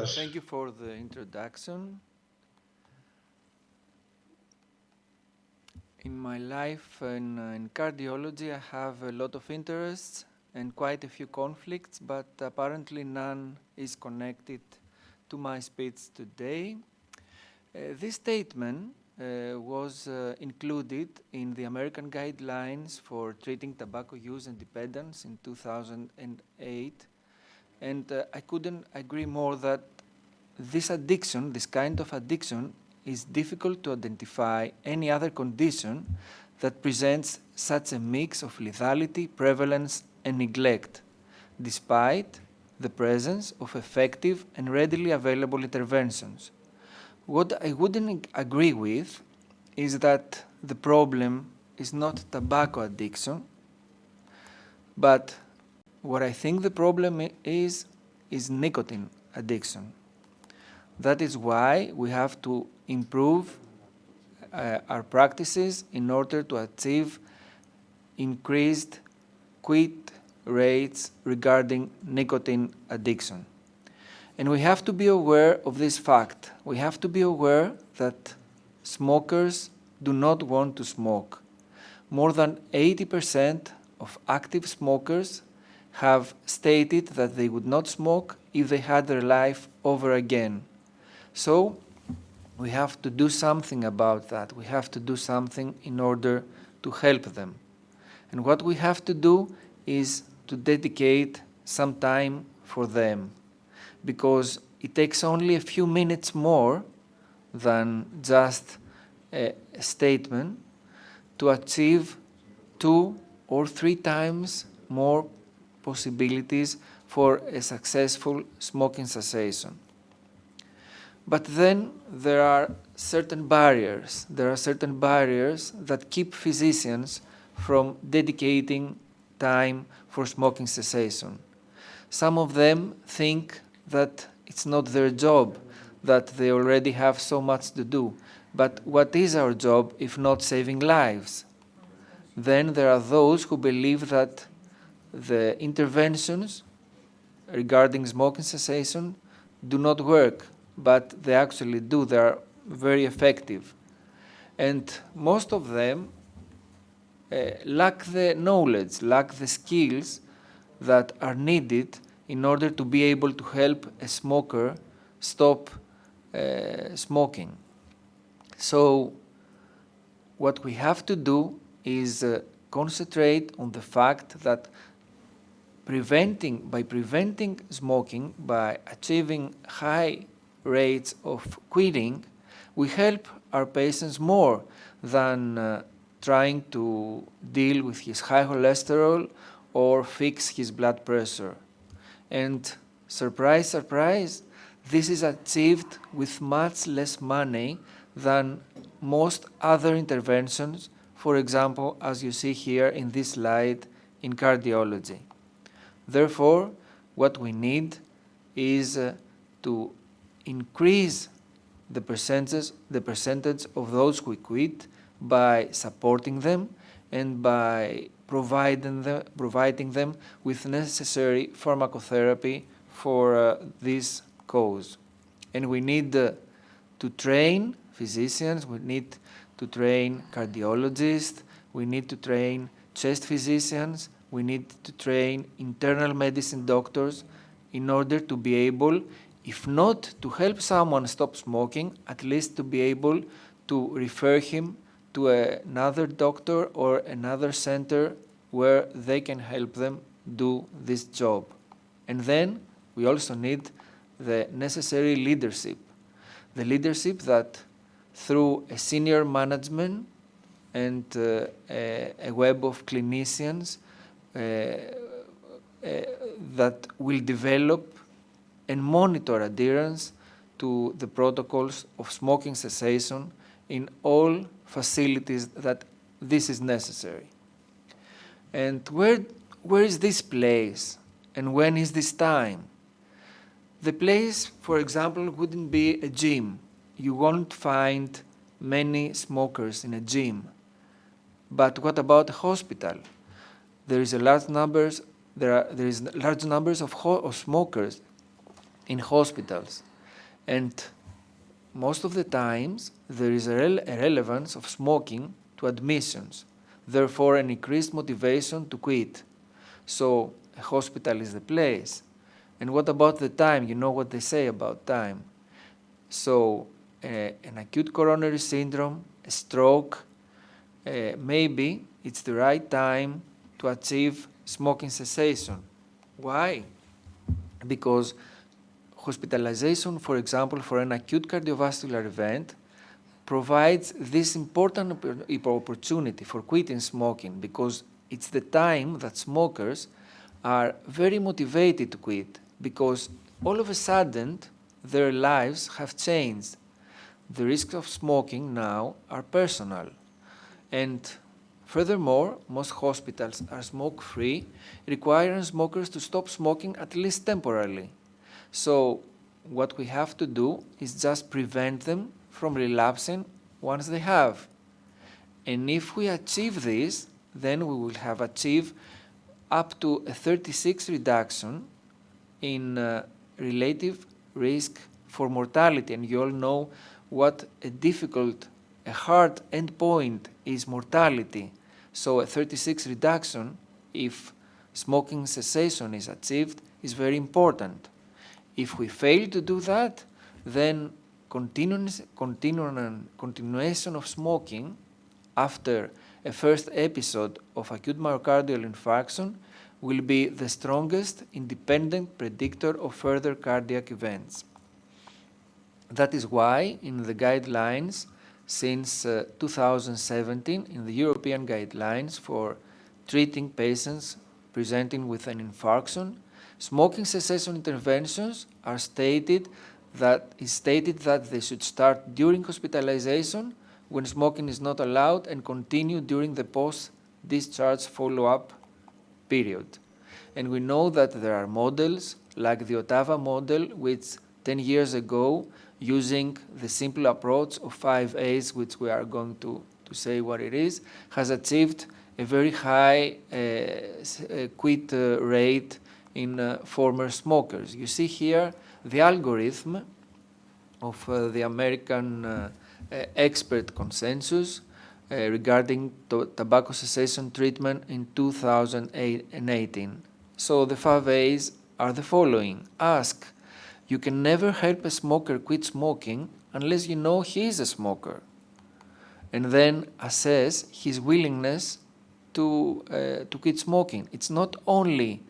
Thank you for the introduction. In my life in cardiology, I have a lot of interests and quite a few conflicts, but apparently none is connected to my speech today. This statement was included in the American Guidelines for Treating Tobacco Use and Dependence in 2008, and I couldn't agree more that this addiction, this kind of addiction, is difficult to identify any other condition that presents such a mix of lethality, prevalence, and neglect, despite the presence of effective and readily available interventions. What I wouldn't agree with is that the problem is not tobacco addiction, but what I think the problem is nicotine addiction. That is why we have to improve our practices in order to achieve increased quit rates regarding nicotine addiction. And we have to be aware of this fact. We have to be aware that smokers do not want to smoke. More than 80% of active smokers have stated that they would not smoke if they had their life over again. So we have to do something about that. We have to do something in order to help them. And what we have to do is to dedicate some time for them, because it takes only a few minutes more than just a statement to achieve 2 or 3 times more possibilities for a successful smoking cessation. But then there are certain barriers. There are certain barriers that keep physicians from dedicating time for smoking cessation. Some of them think that it's not their job, that they already have so much to do. But what is our job if not saving lives? Then there are those who believe that the interventions regarding smoking cessation do not work, but they actually do. They are very effective. And most of them lack the knowledge, lack the skills that are needed in order to be able to help a smoker stop smoking. So what we have to do is concentrate on the fact that by preventing smoking, by achieving high rates of quitting, we help our patients more than trying to deal with his high cholesterol or fix his blood pressure. And surprise, surprise, this is achieved with much less money than most other interventions, for example, as you see here in this slide in cardiology. Therefore, what we need is to increase the percentage of those who quit by supporting them and by providing them with necessary pharmacotherapy for this cause. And we need to train physicians, we need to train cardiologists, we need to train chest physicians, we need to train internal medicine doctors in order to be able, if not to help someone stop smoking, at least to be able to refer him to another doctor or another center where they can help them do this job. And then we also need the necessary leadership. The leadership that through a senior management and a web of clinicians that will develop and monitor adherence to the protocols of smoking cessation in all facilities that this is necessary. And where is this place and when is this time? The place, for example, wouldn't be a gym. You won't find many smokers in a gym. But what about a hospital? There is large numbers of smokers in hospitals. And most of the times, there is a relevance of smoking to admissions, therefore an increased motivation to quit. So a hospital is the place. And what about the time? You know what they say about time. So an acute coronary syndrome, a stroke, maybe it's the right time to achieve smoking cessation. Why? Because hospitalization, for example, for an acute cardiovascular event, provides this important opportunity for quitting smoking, because it's the time that smokers are very motivated to quit, because all of a sudden their lives have changed. The risks of smoking now are personal. And furthermore, most hospitals are smoke-free, requiring smokers to stop smoking at least temporarily. So what we have to do is just prevent them from relapsing once they have. And if we achieve this, then we will have achieved up to a 36 reduction in relative risk for mortality. And you all know what a hard endpoint is mortality. So a 36 reduction, if smoking cessation is achieved, is very important. If we fail to do that, then continuation of smoking after a first episode of acute myocardial infarction will be the strongest independent predictor of further cardiac events. That is why in the guidelines since 2017, in the European guidelines for treating patients presenting with an infarction, smoking cessation interventions are stated that they should start during hospitalization when smoking is not allowed and continue during the post-discharge follow-up period. And we know that there are models like the Ottawa model, which 10 years ago, using the simple approach of 5 A's, which we are going to say what it is, has achieved a very high quit rate in former smokers. You see here the algorithm of the American expert consensus regarding tobacco cessation treatment in 2018. So the 5 A's are the following. Ask, you can never help a smoker quit smoking unless you know he is a smoker. And then assess his willingness to quit smoking. It's not only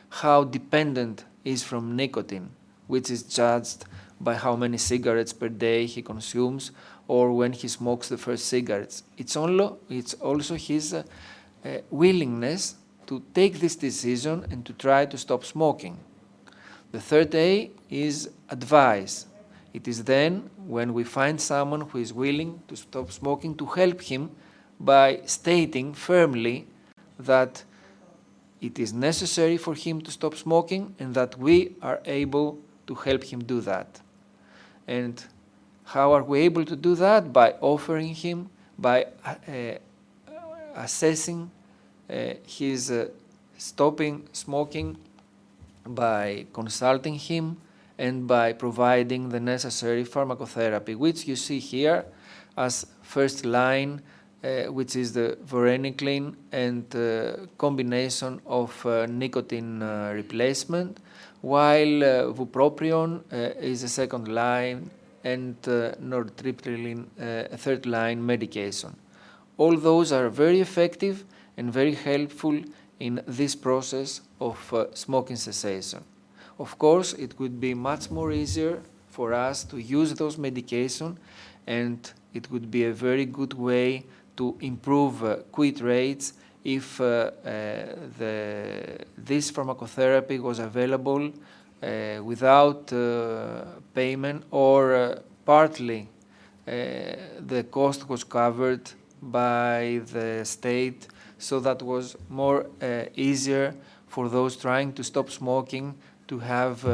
how dependent he is from nicotine, which is judged by how many cigarettes per day he consumes or when he smokes the first cigarettes. It's also his willingness to take this decision and to try to stop smoking. The third A is advice. It is then when we find someone who is willing to stop smoking to help him by stating firmly that it is necessary for him to stop smoking and that we are able to help him do that. And how are we able to do that? By offering him, by assessing his stopping smoking, by consulting him, and by providing the necessary pharmacotherapy, which you see here as first line, which is the varenicline and combination of nicotine replacement, while bupropion is a second line and nortriptyline a third line medication. All those are very effective and very helpful in this process of smoking cessation. Of course, it would be much more easier for us to use those medications, and it would be a very good way to improve quit rates if this pharmacotherapy was available without payment, or partly the cost was covered by the state, so that was more easier for those trying to stop smoking to have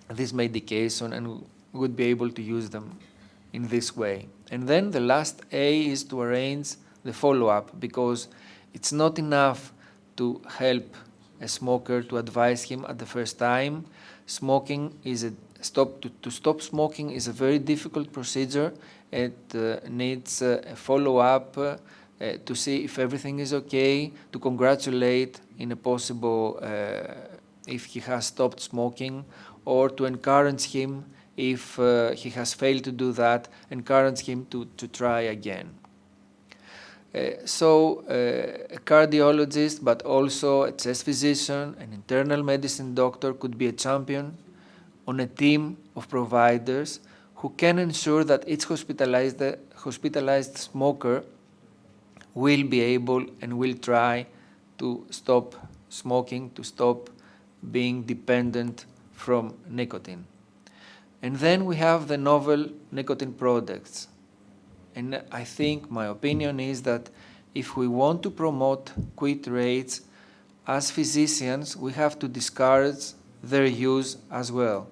this medication and would be able to use them in this way. And then the last A is to arrange the follow-up, because it's not enough to help a smoker, to advise him at the first time, Smoking is to stop smoking is a very difficult procedure. It needs a follow-up to see if everything is okay, to congratulate in a possible if he has stopped smoking, or to encourage him if he has failed to do that, encourage him to try again. So a cardiologist, but also a chest physician, an internal medicine doctor could be a champion on a team of providers who can ensure that each hospitalized smoker will be able and will try to stop smoking, to stop being dependent from nicotine. And then we have the novel nicotine products. And I think my opinion is that if we want to promote quit rates, as physicians, we have to discourage their use as well.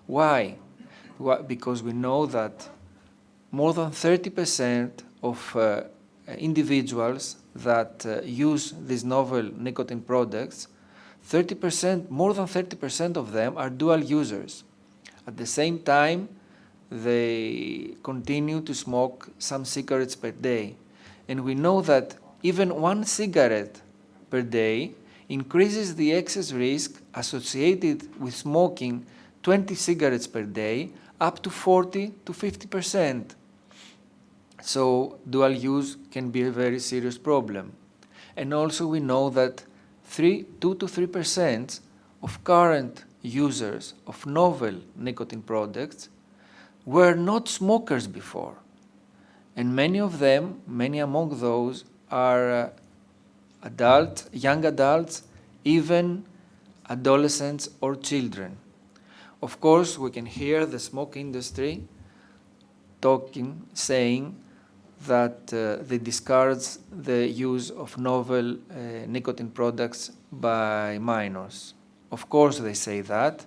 Why? Because we know that more than 30% of individuals that use these novel nicotine products, more than 30% of them are dual users. At the same time, they continue to smoke some cigarettes per day. And we know that even one cigarette per day increases the excess risk associated with smoking 20 cigarettes per day up to 40 to 50%. So dual use can be a very serious problem. And also we know that 2 to 3% of current users of novel nicotine products were not smokers before. And many among those are young adults, even adolescents or children. Of course, we can hear the smoke industry saying that they discourage the use of novel nicotine products by minors. Of course they say that,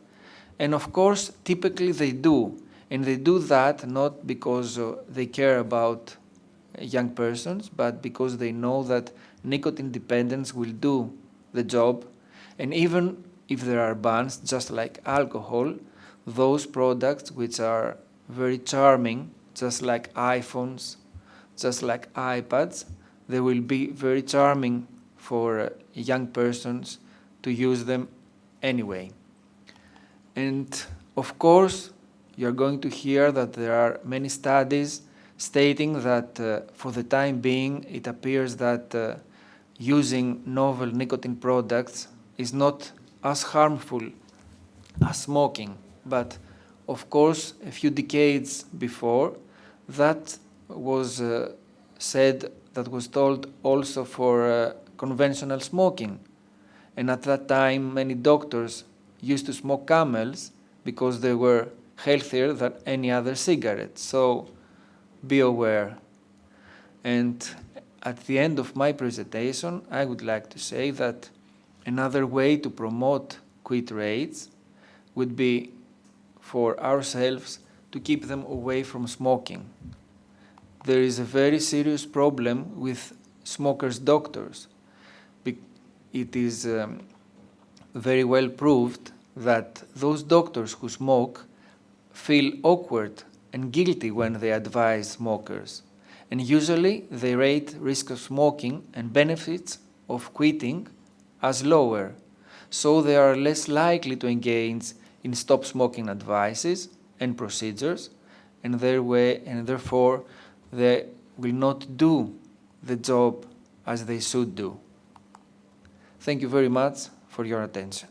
and of course typically they do. And they do that not because they care about young persons, but because they know that nicotine dependence will do the job. And even if there are bans, just like alcohol, those products which are very charming, just like iPhones, just like iPads, they will be very charming for young persons to use them anyway. And of course, you're going to hear that there are many studies stating that for the time being, it appears that using novel nicotine products is not as harmful as smoking. But of course, a few decades before, that was told also for conventional smoking. And at that time, many doctors used to smoke Camels because they were healthier than any other cigarette. So be aware. And at the end of my presentation, I would like to say that another way to promote quit rates would be for ourselves to keep them away from smoking. There is a very serious problem with smokers' doctors. It is very well proved that those doctors who smoke feel awkward and guilty when they advise smokers. And usually they rate risk of smoking and benefits of quitting as lower. So they are less likely to engage in stop smoking advices and procedures, and therefore they will not do the job as they should do. Thank you very much for your attention.